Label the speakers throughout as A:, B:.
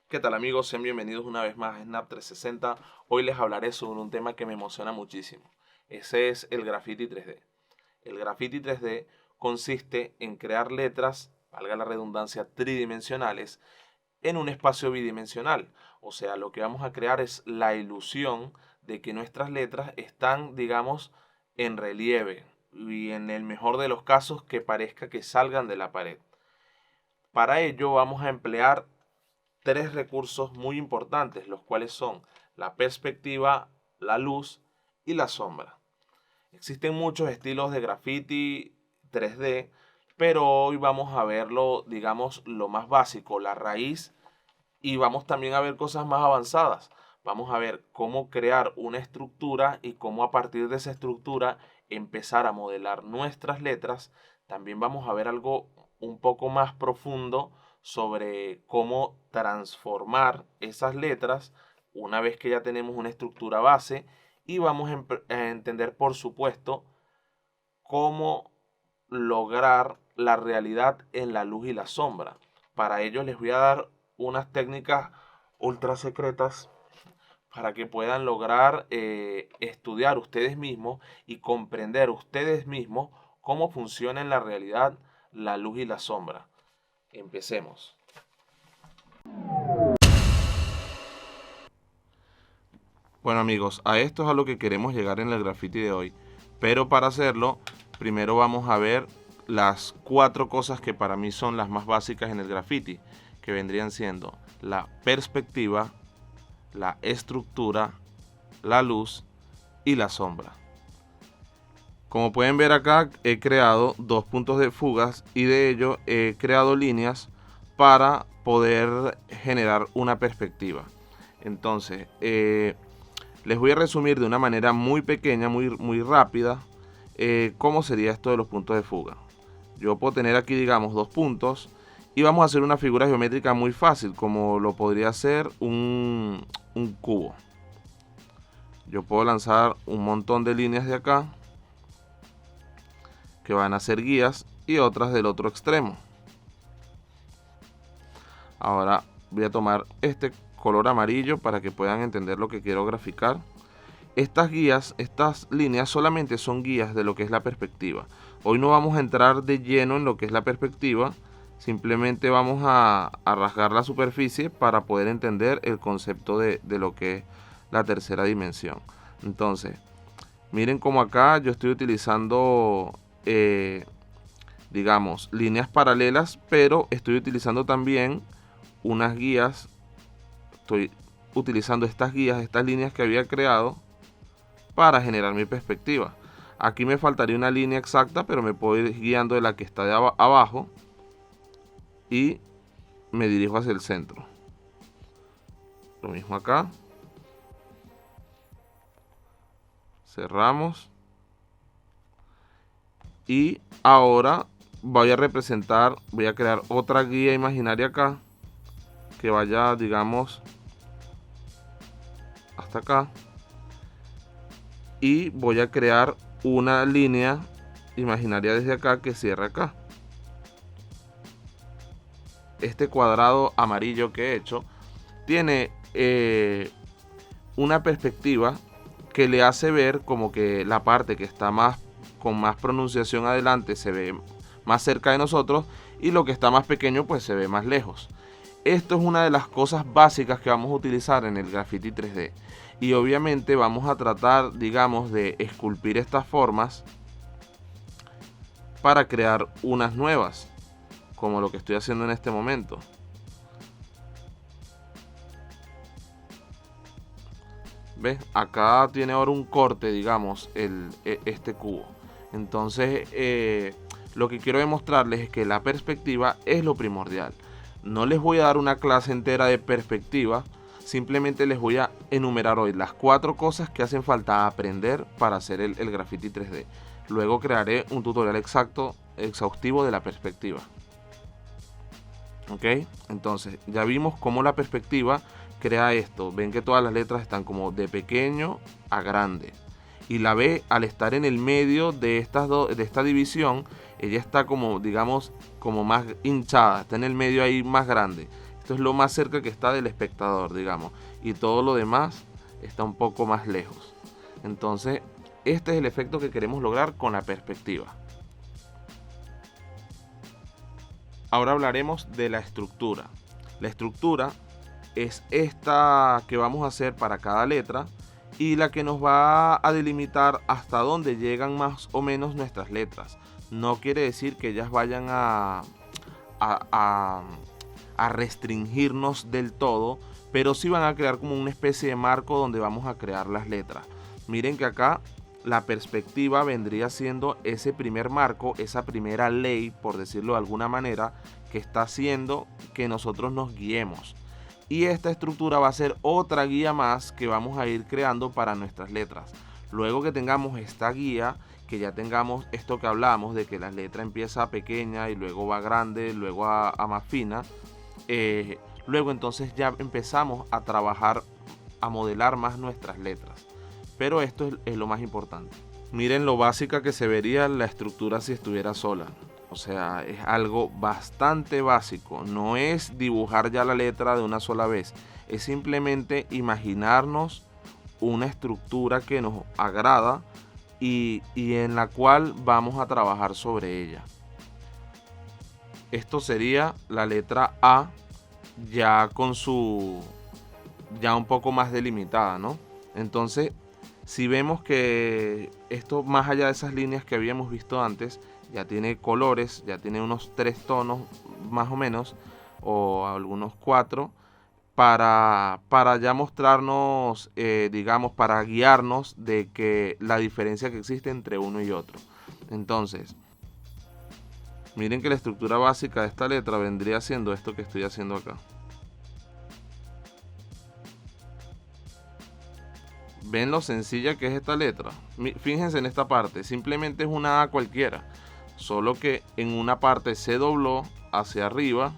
A: ¿Qué tal amigos? Sean bienvenidos una vez más a Snap 360. Hoy les hablaré sobre un tema que me emociona muchísimo. Ese es el graffiti 3D. El graffiti 3D consiste en crear letras, valga la redundancia, tridimensionales en un espacio bidimensional. O sea, lo que vamos a crear es la ilusión de que nuestras letras están, digamos, en relieve y en el mejor de los casos que parezca que salgan de la pared. Para ello vamos a emplear tres recursos muy importantes, los cuales son la perspectiva, la luz y la sombra. Existen muchos estilos de graffiti 3D, pero hoy vamos a verlo, digamos, lo más básico, la raíz, y vamos también a ver cosas más avanzadas. Vamos a ver cómo crear una estructura y cómo a partir de esa estructura empezar a modelar nuestras letras. También vamos a ver algo un poco más profundo sobre cómo transformar esas letras una vez que ya tenemos una estructura base, y vamos a entender, por supuesto, cómo lograr la realidad en la luz y la sombra. Para ello les voy a dar unas técnicas ultra secretas para que puedan lograr estudiar ustedes mismos y comprender ustedes mismos cómo funciona en la realidad la luz y la sombra. Empecemos. Bueno amigos, a esto es a lo que queremos llegar en el graffiti de hoy. Pero para hacerlo, primero vamos a ver las cuatro cosas que para mí son las más básicas en el graffiti, que vendrían siendo la perspectiva, la estructura, la luz y la sombra. Como pueden ver acá, he creado dos puntos de fugas y de ello he creado líneas para poder generar una perspectiva. Entonces, les voy a resumir de una manera muy pequeña, muy rápida, cómo sería esto de los puntos de fuga. Yo puedo tener aquí, digamos, dos puntos y vamos a hacer una figura geométrica muy fácil, como lo podría ser un cubo. Yo puedo lanzar un montón de líneas de acá que van a ser guías y otras del otro extremo. Ahora voy a tomar este color amarillo para que puedan entender lo que quiero graficar. Estas guías, estas líneas solamente son guías de lo que es la perspectiva. Hoy no vamos a entrar de lleno en lo que es la perspectiva, simplemente vamos a rasgar la superficie para poder entender el concepto de lo que es la tercera dimensión. Entonces, miren cómo acá yo estoy utilizando, digamos, líneas paralelas, pero estoy utilizando también unas guías, estoy utilizando estas guías, estas líneas que había creado para generar mi perspectiva. Aquí me faltaría una línea exacta, pero me puedo ir guiando de la que está de abajo y me dirijo hacia el centro. Lo mismo acá. Cerramos. Y ahora voy a representar, voy a crear otra guía imaginaria acá que vaya, digamos, hasta acá. Y voy a crear una línea imaginaria desde acá que cierra acá. Este cuadrado amarillo que he hecho tiene una perspectiva que le hace ver como que la parte que está más con más pronunciación adelante se ve más cerca de nosotros y lo que está más pequeño pues se ve más lejos. Esto es una de las cosas básicas que vamos a utilizar en el graffiti 3D. Y obviamente vamos a tratar, digamos, de esculpir estas formas para crear unas nuevas, como lo que estoy haciendo en este momento. ¿Ves? Acá tiene ahora un corte, digamos, este cubo. Entonces, lo que quiero demostrarles es que la perspectiva es lo primordial. No les voy a dar una clase entera de perspectiva, simplemente les voy a enumerar hoy las cuatro cosas que hacen falta aprender para hacer el graffiti 3D. Luego crearé un tutorial exhaustivo de la perspectiva. Ok, entonces ya vimos cómo la perspectiva crea esto. Ven que todas las letras están como de pequeño a grande. Y la B, al estar en el medio de esta división, ella está como, digamos, como más hinchada. Está en el medio ahí más grande. Esto es lo más cerca que está del espectador, digamos, y todo lo demás está un poco más lejos. Entonces, este es el efecto que queremos lograr con la perspectiva. Ahora hablaremos de la estructura. La estructura es esta que vamos a hacer para cada letra y la que nos va a delimitar hasta dónde llegan más o menos nuestras letras. No quiere decir que ellas vayan a restringirnos del todo, pero sí van a crear como una especie de marco donde vamos a crear las letras. Miren que acá la perspectiva vendría siendo ese primer marco, esa primera ley, por decirlo de alguna manera, que está haciendo que nosotros nos guiemos. Y esta estructura va a ser otra guía más que vamos a ir creando para nuestras letras. Luego que tengamos esta guía, que ya tengamos esto que hablamos de que la letra empieza pequeña y luego va grande, luego a más fina, luego entonces ya empezamos a trabajar, a modelar más nuestras letras. Pero esto es lo más importante. Miren lo básica que se vería la estructura si estuviera sola. O sea, es algo bastante básico. No es dibujar ya la letra de una sola vez. Es simplemente imaginarnos una estructura que nos agrada y en la cual vamos a trabajar sobre ella. Esto sería la letra A ya con ya un poco más delimitada, ¿no? Entonces, si vemos que esto, más allá de esas líneas que habíamos visto antes, ya tiene colores, ya tiene unos 3 tonos más o menos, o algunos 4, para ya mostrarnos, digamos, para guiarnos de que la diferencia que existe entre uno y otro. Entonces, miren que la estructura básica de esta letra vendría siendo esto que estoy haciendo acá. ¿Ven lo sencilla que es esta letra? Fíjense en esta parte, simplemente es una A cualquiera, solo que en una parte se dobló hacia arriba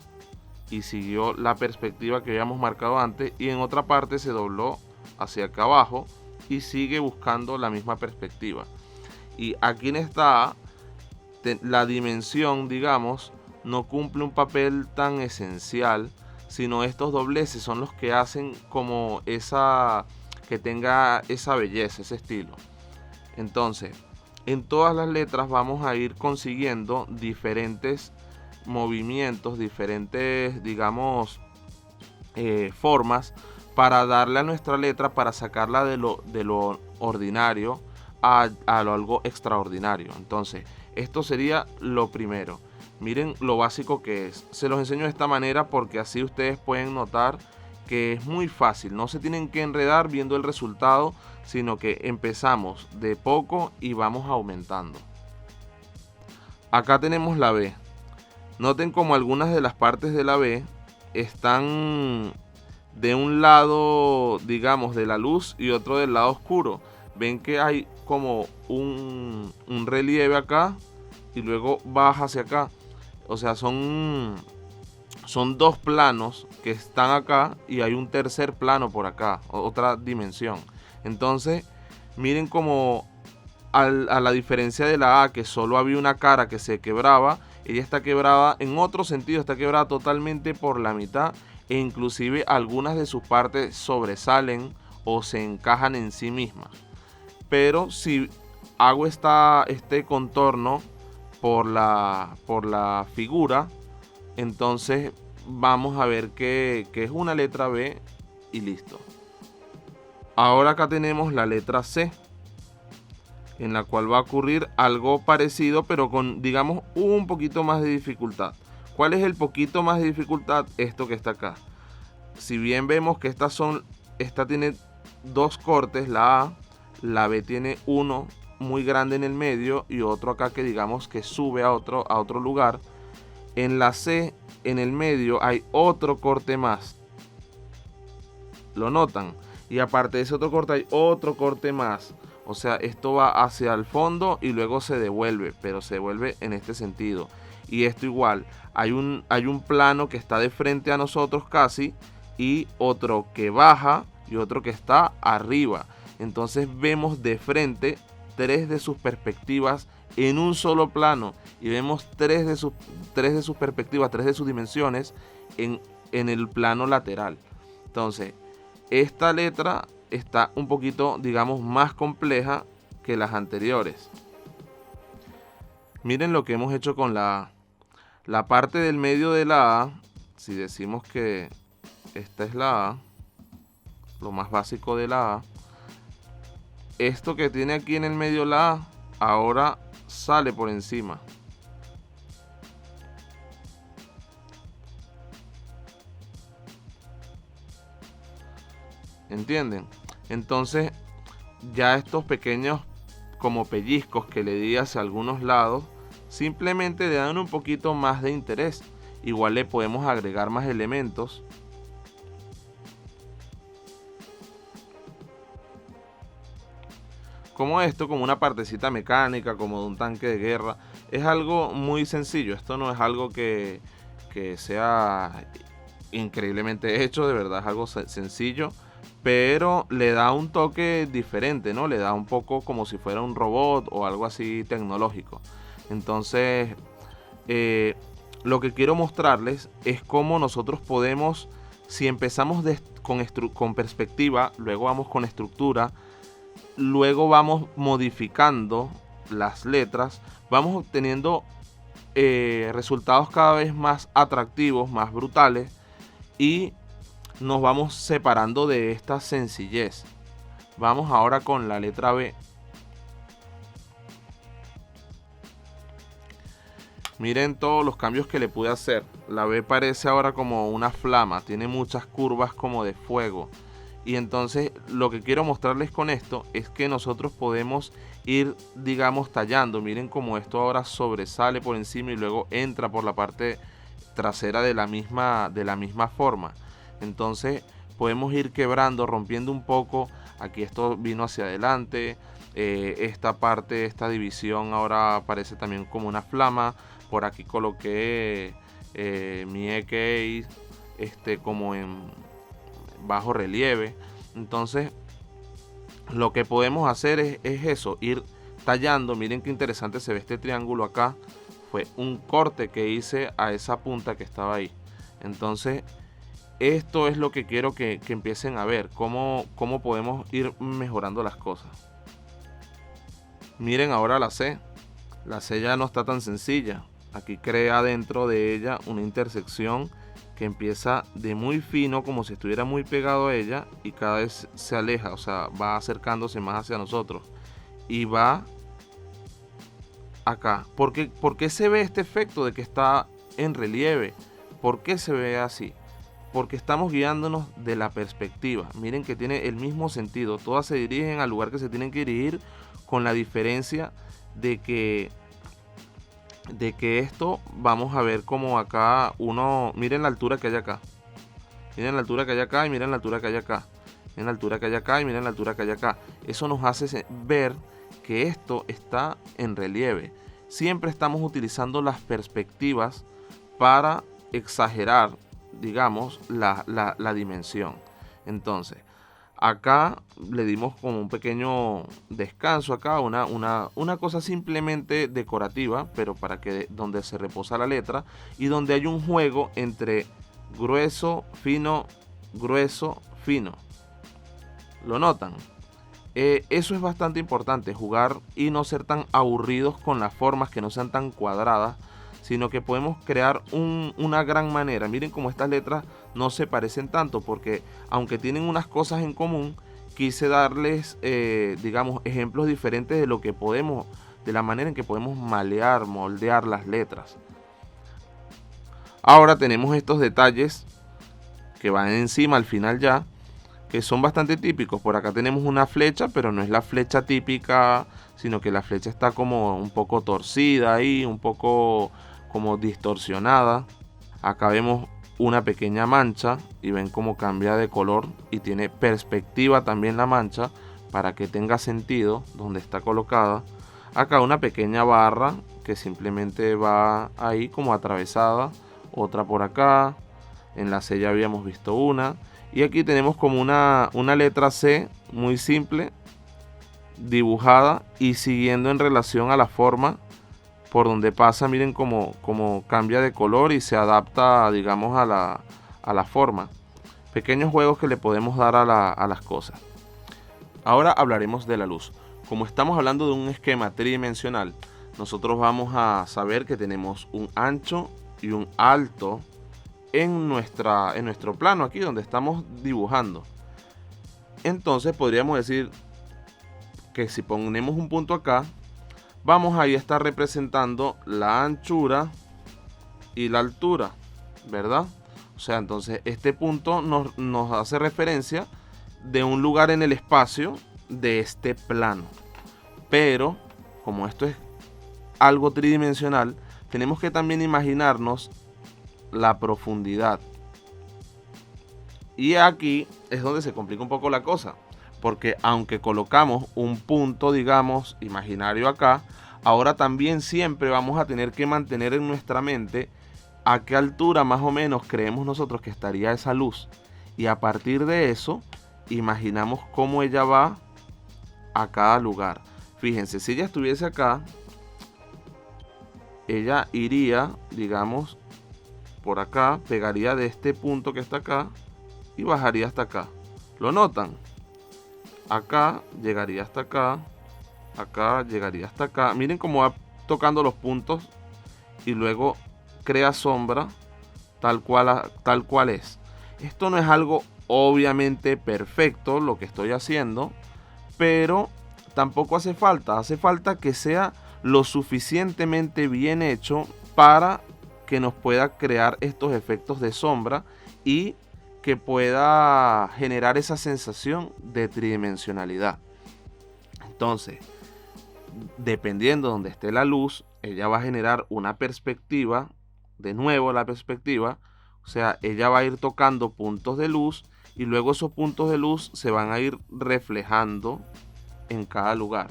A: y siguió la perspectiva que habíamos marcado antes, y en otra parte se dobló hacia acá abajo y sigue buscando la misma perspectiva. Y aquí en esta A, la dimensión, digamos, no cumple un papel tan esencial, sino estos dobleces son los que hacen como que tenga esa belleza, ese estilo. Entonces, en todas las letras vamos a ir consiguiendo diferentes movimientos, diferentes, digamos, formas para darle a nuestra letra, para sacarla de lo ordinario a algo extraordinario. Entonces, esto sería lo primero. Miren lo básico que es. Se los enseño de esta manera porque así ustedes pueden notar que es muy fácil. No se tienen que enredar viendo el resultado, sino que empezamos de poco y vamos aumentando. Acá tenemos la B. Noten como algunas de las partes de la B están de un lado, digamos, de la luz y otro del lado oscuro. Ven que hay como un relieve acá y luego baja hacia acá. O sea, son 2 planos que están acá y hay un tercer plano por acá, otra dimensión. Entonces, miren como a la diferencia de la A, que solo había una cara que se quebraba, ella está quebrada en otro sentido, está quebrada totalmente por la mitad, e inclusive algunas de sus partes sobresalen o se encajan en sí mismas. Pero si hago este contorno por la figura, entonces vamos a ver que es una letra B y listo. Ahora acá tenemos la letra C, en la cual va a ocurrir algo parecido, pero con, digamos, un poquito más de dificultad. ¿Cuál es el poquito más de dificultad? Esto que está acá. Si bien vemos que esta tiene 2 cortes, la A, la B tiene uno muy grande en el medio y otro acá que digamos que sube a otro lugar. En la C, en el medio, hay otro corte más. ¿Lo notan? Y aparte de ese otro corte hay otro corte más. O sea, esto va hacia el fondo y luego se devuelve, pero se devuelve en este sentido. Y esto igual, hay un plano que está de frente a nosotros casi, y otro que baja y otro que está arriba. Entonces vemos de frente 3 de sus perspectivas en un solo plano, y vemos 3 de sus perspectivas, 3 de sus dimensiones en en el plano lateral. Entonces, esta letra está un poquito, digamos, más compleja que las anteriores. Miren lo que hemos hecho con la A. La parte del medio de la A, si decimos que esta es la A, lo más básico de la A, esto que tiene aquí en el medio la A, ahora sale por encima. ¿Entienden? Entonces, ya estos pequeños como pellizcos que le di hacia algunos lados, simplemente le dan un poquito más de interés. Igual le podemos agregar más elementos. Como esto, como una partecita mecánica, como de un tanque de guerra. Es algo muy sencillo. Esto no es algo que sea increíblemente hecho, de verdad es algo sencillo. Pero le da un toque diferente, ¿no? Le da un poco como si fuera un robot o algo así tecnológico. Entonces, lo que quiero mostrarles es cómo nosotros podemos, si empezamos con perspectiva, luego vamos con estructura, luego vamos modificando las letras, vamos obteniendo resultados cada vez más atractivos, más brutales, y nos vamos separando de esta sencillez. Vamos ahora con la letra B. Miren todos los cambios que le pude hacer. La B parece ahora como una flama, tiene muchas curvas como de fuego. Y entonces lo que quiero mostrarles con esto es que nosotros podemos ir, digamos, tallando. Miren cómo esto ahora sobresale por encima y luego entra por la parte trasera de la misma forma. Entonces podemos ir quebrando, rompiendo un poco. Aquí esto vino hacia adelante. Esta parte, esta división ahora parece también como una flama. Por aquí coloqué mi EK como en bajo relieve. Entonces lo que podemos hacer es eso, ir tallando. Miren qué interesante se ve este triángulo acá. Fue un corte que hice a esa punta que estaba ahí. Entonces esto es lo que quiero que empiecen a ver, cómo podemos ir mejorando las cosas. Miren ahora la C. La C ya no está tan sencilla. Aquí crea dentro de ella una intersección que empieza de muy fino, como si estuviera muy pegado a ella, y cada vez se aleja, o sea, va acercándose más hacia nosotros. Y va acá. ¿Por qué se ve este efecto de que está en relieve? ¿Por qué se ve así? Porque estamos guiándonos de la perspectiva. Miren que tiene el mismo sentido. Todas se dirigen al lugar que se tienen que dirigir, con la diferencia de que esto, vamos a ver como acá miren la altura que hay acá. Miren la altura que hay acá y miren la altura que hay acá. Miren la altura que hay acá y miren la altura que hay acá. Eso nos hace ver que esto está en relieve. Siempre estamos utilizando las perspectivas para exagerar, digamos, la dimensión. Entonces, acá le dimos como un pequeño descanso acá, una cosa simplemente decorativa, pero para que donde se reposa la letra y donde hay un juego entre grueso, fino, grueso, fino. ¿Lo notan? Eso es bastante importante, jugar y no ser tan aburridos con las formas, que no sean tan cuadradas, sino que podemos crear una gran manera. Miren cómo estas letras no se parecen tanto, porque aunque tienen unas cosas en común, quise darles, digamos, ejemplos diferentes de lo que podemos, de la manera en que podemos malear, moldear las letras. Ahora tenemos estos detalles que van encima al final ya, que son bastante típicos. Por acá tenemos una flecha, pero no es la flecha típica, sino que la flecha está como un poco torcida ahí, un poco como distorsionada. Acá vemos una pequeña mancha y ven cómo cambia de color y tiene perspectiva también la mancha para que tenga sentido donde está colocada. Acá una pequeña barra que simplemente va ahí como atravesada, otra por acá. En la C ya habíamos visto una. Y aquí tenemos como una letra C muy simple, dibujada y siguiendo en relación a la forma por donde pasa. Miren cómo cambia de color y se adapta, digamos, a a la forma. Pequeños juegos que le podemos dar a las cosas. Ahora hablaremos de la luz. Como estamos hablando de un esquema tridimensional, nosotros vamos a saber que tenemos un ancho y un alto en nuestro plano aquí donde estamos dibujando. Entonces podríamos decir que si ponemos un punto acá, vamos ahí a estar representando la anchura y la altura, ¿verdad? O sea, entonces este punto nos hace referencia de un lugar en el espacio de este plano. Pero como esto es algo tridimensional, tenemos que también imaginarnos la profundidad. Y aquí es donde se complica un poco la cosa, porque aunque colocamos un punto, digamos, imaginario acá, ahora también siempre vamos a tener que mantener en nuestra mente a qué altura más o menos creemos nosotros que estaría esa luz. Y a partir de eso, imaginamos cómo ella va a cada lugar. Fíjense, si ella estuviese acá, ella iría, digamos, por acá, pegaría de este punto que está acá y bajaría hasta acá. ¿Lo notan? Acá llegaría hasta acá, acá llegaría hasta acá. Miren cómo va tocando los puntos y luego crea sombra tal cual es. Esto no es algo obviamente perfecto lo que estoy haciendo, pero tampoco hace falta que sea lo suficientemente bien hecho para que nos pueda crear estos efectos de sombra y que pueda generar esa sensación de tridimensionalidad. Entonces, dependiendo de donde esté la luz, ella va a generar una perspectiva, de nuevo la perspectiva, o sea, ella va a ir tocando puntos de luz y luego esos puntos de luz se van a ir reflejando en cada lugar.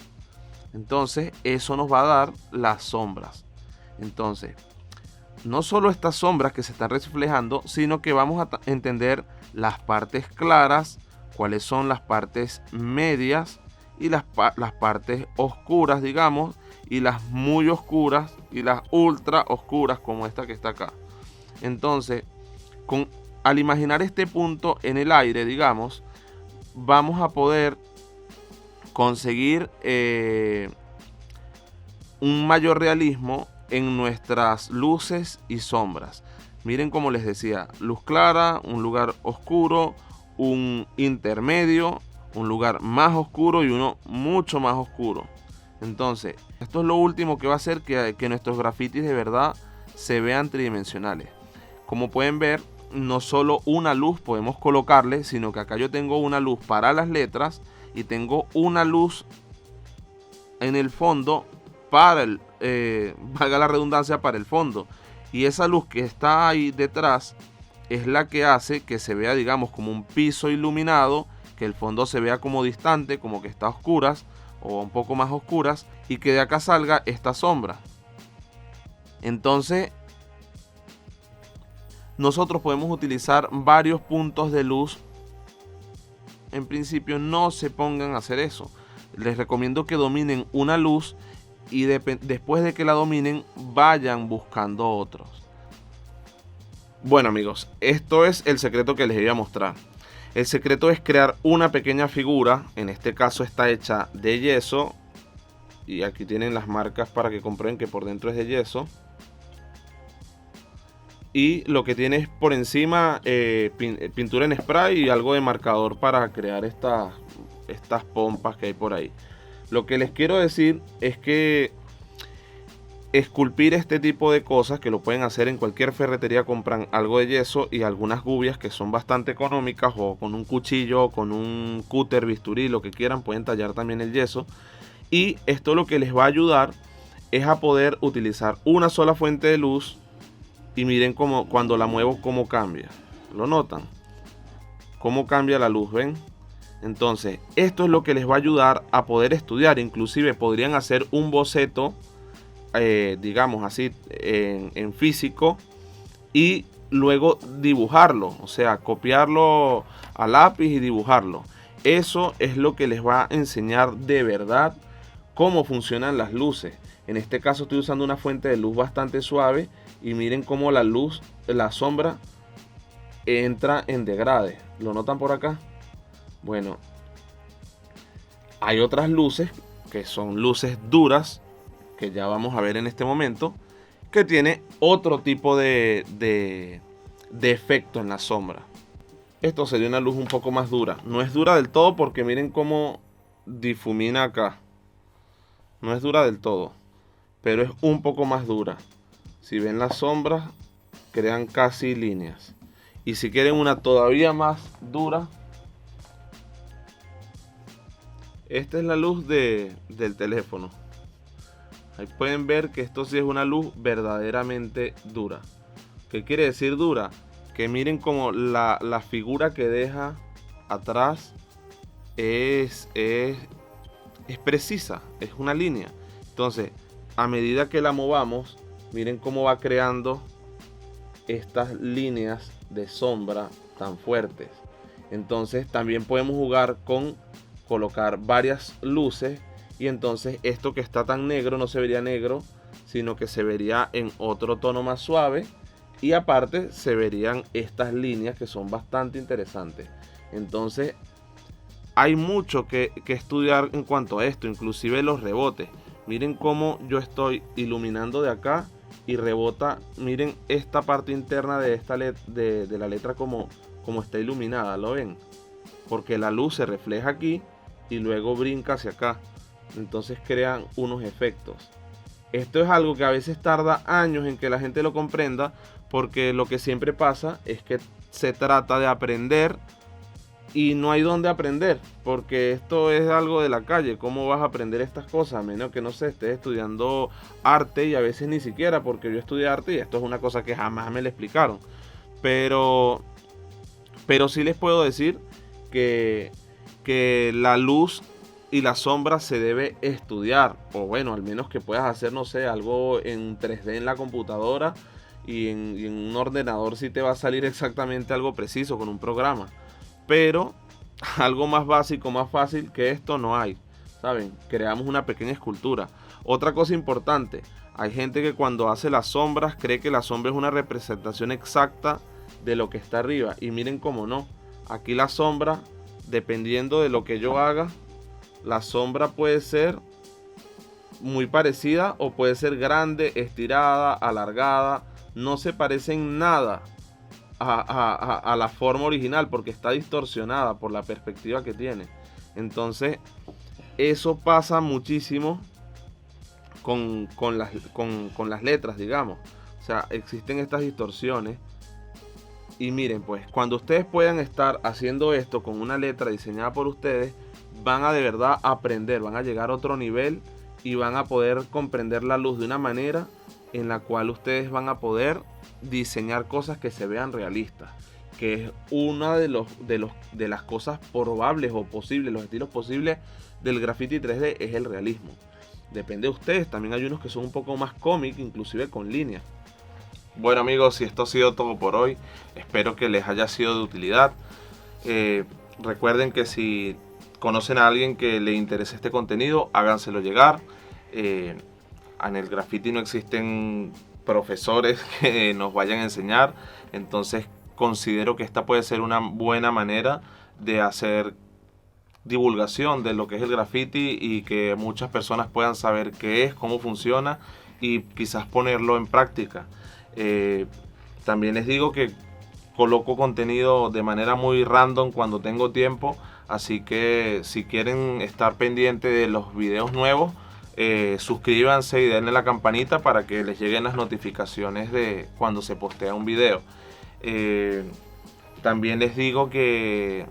A: Entonces, eso nos va a dar las sombras. Entonces, no solo estas sombras que se están reflejando, sino que vamos a entender las partes claras, cuáles son las partes medias y las partes oscuras, digamos, y las muy oscuras y las ultra oscuras como esta que está acá. Entonces, al imaginar este punto en el aire, digamos, vamos a poder conseguir un mayor realismo en nuestras luces y sombras. Miren, como les decía, luz clara, un lugar oscuro, un intermedio, un lugar más oscuro y uno mucho más oscuro. Entonces, esto es lo último que va a hacer que nuestros grafitis de verdad se vean tridimensionales. Como pueden ver, no solo una luz podemos colocarle, sino que acá yo tengo una luz para las letras y tengo una luz en el fondo para valga la redundancia, para el fondo. Y esa luz que está ahí detrás es la que hace que se vea, digamos, como un piso iluminado, que el fondo se vea como distante, como que está a oscuras o un poco más oscuras, y que de acá salga esta sombra. Entonces, nosotros podemos utilizar varios puntos de luz. En principio, no se pongan a hacer eso. Les recomiendo que dominen una luz y después de que la dominen, vayan buscando otros. Bueno, amigos, esto es el secreto que les iba a mostrar. El secreto es crear una pequeña figura. En este caso está hecha de yeso. Y aquí tienen las marcas para que comprueben que por dentro es de yeso. Y lo que tiene es por encima pintura en spray y algo de marcador para crear estas pompas que hay por ahí. Lo que les quiero decir es que esculpir este tipo de cosas, que lo pueden hacer en cualquier ferretería, compran algo de yeso y algunas gubias que son bastante económicas, o con un cuchillo, con un cúter, bisturí, lo que quieran, pueden tallar también el yeso. Y esto lo que les va a ayudar es a poder utilizar una sola fuente de luz. Y miren cómo cuando la muevo, cómo cambia. ¿Lo notan? Cómo cambia la luz, ¿ven? Entonces, esto es lo que les va a ayudar a poder estudiar. Inclusive podrían hacer un boceto, digamos así, en físico, y luego dibujarlo. O sea, copiarlo a lápiz y dibujarlo. Eso es lo que les va a enseñar de verdad cómo funcionan las luces. En este caso estoy usando una fuente de luz bastante suave. Y miren cómo la luz, la sombra, entra en degrade. ¿Lo notan por acá? Bueno, hay otras luces que son luces duras, que ya vamos a ver en este momento, que tiene otro tipo de efecto en la sombra. Esto sería una luz un poco más dura. No es dura del todo porque miren cómo difumina acá. No es dura del todo, pero es un poco más dura. Si ven las sombras, crean casi líneas. Y si quieren una todavía más dura, esta es la luz del teléfono. Ahí pueden ver que esto sí es una luz verdaderamente dura. ¿Qué quiere decir dura? Que miren como la figura que deja atrás es precisa, es una línea. Entonces, a medida que la movamos, miren cómo va creando estas líneas de sombra tan fuertes. Entonces también podemos jugar con colocar varias luces, y entonces esto que está tan negro no se vería negro, sino que se vería en otro tono más suave, y aparte se verían estas líneas que son bastante interesantes. Entonces hay mucho que estudiar en cuanto a esto, inclusive los rebotes. Miren cómo yo estoy iluminando de acá y rebota. Miren esta parte interna de esta de la letra como está iluminada, ¿lo ven? Porque la luz se refleja aquí y luego brinca hacia acá. Entonces crean unos efectos. Esto es algo que a veces tarda años en que la gente lo comprenda, porque lo que siempre pasa es que se trata de aprender y no hay dónde aprender, porque esto es algo de la calle. ¿Cómo vas a aprender estas cosas? A menos que no sé, estés estudiando arte, y a veces ni siquiera, porque yo estudié arte y esto es una cosa que jamás me lo explicaron. Pero sí les puedo decir que la luz y la sombra se debe estudiar, o bueno, al menos que puedas hacer, no sé, algo en 3D en la computadora, y en un ordenador sí te va a salir exactamente algo preciso con un programa. Pero algo más básico, más fácil que esto no hay, ¿saben? Creamos una pequeña escultura. Otra cosa importante, hay gente que cuando hace las sombras cree que la sombra es una representación exacta de lo que está arriba, y miren cómo no. Aquí la sombra, dependiendo de lo que yo haga, la sombra puede ser muy parecida o puede ser grande, estirada, alargada. No se parece en nada a la forma original, porque está distorsionada por la perspectiva que tiene. Entonces eso pasa muchísimo con las letras, digamos. O sea, existen estas distorsiones. Y miren, pues cuando ustedes puedan estar haciendo esto con una letra diseñada por ustedes, van a de verdad aprender, van a llegar a otro nivel y van a poder comprender la luz de una manera en la cual ustedes van a poder diseñar cosas que se vean realistas, que es una de las cosas probables o posibles, los estilos posibles del graffiti 3D es el realismo. Depende de ustedes, también hay unos que son un poco más cómic, inclusive con líneas. Bueno amigos, y esto ha sido todo por hoy. Espero que les haya sido de utilidad. Recuerden que si conocen a alguien que le interese este contenido, háganselo llegar. En el graffiti no existen profesores que nos vayan a enseñar, entonces considero que esta puede ser una buena manera de hacer divulgación de lo que es el graffiti, y que muchas personas puedan saber qué es, cómo funciona, y quizás ponerlo en práctica. También les digo que coloco contenido de manera muy random cuando tengo tiempo, así que si quieren estar pendientes de los videos nuevos, suscríbanse y denle la campanita para que les lleguen las notificaciones de cuando se postea un video. También les digo que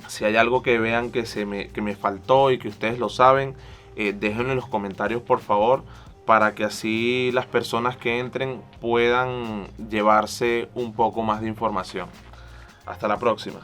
A: si hay algo que vean que me faltó y que ustedes lo saben, déjenlo en los comentarios por favor, para que así las personas que entren puedan llevarse un poco más de información. Hasta la próxima.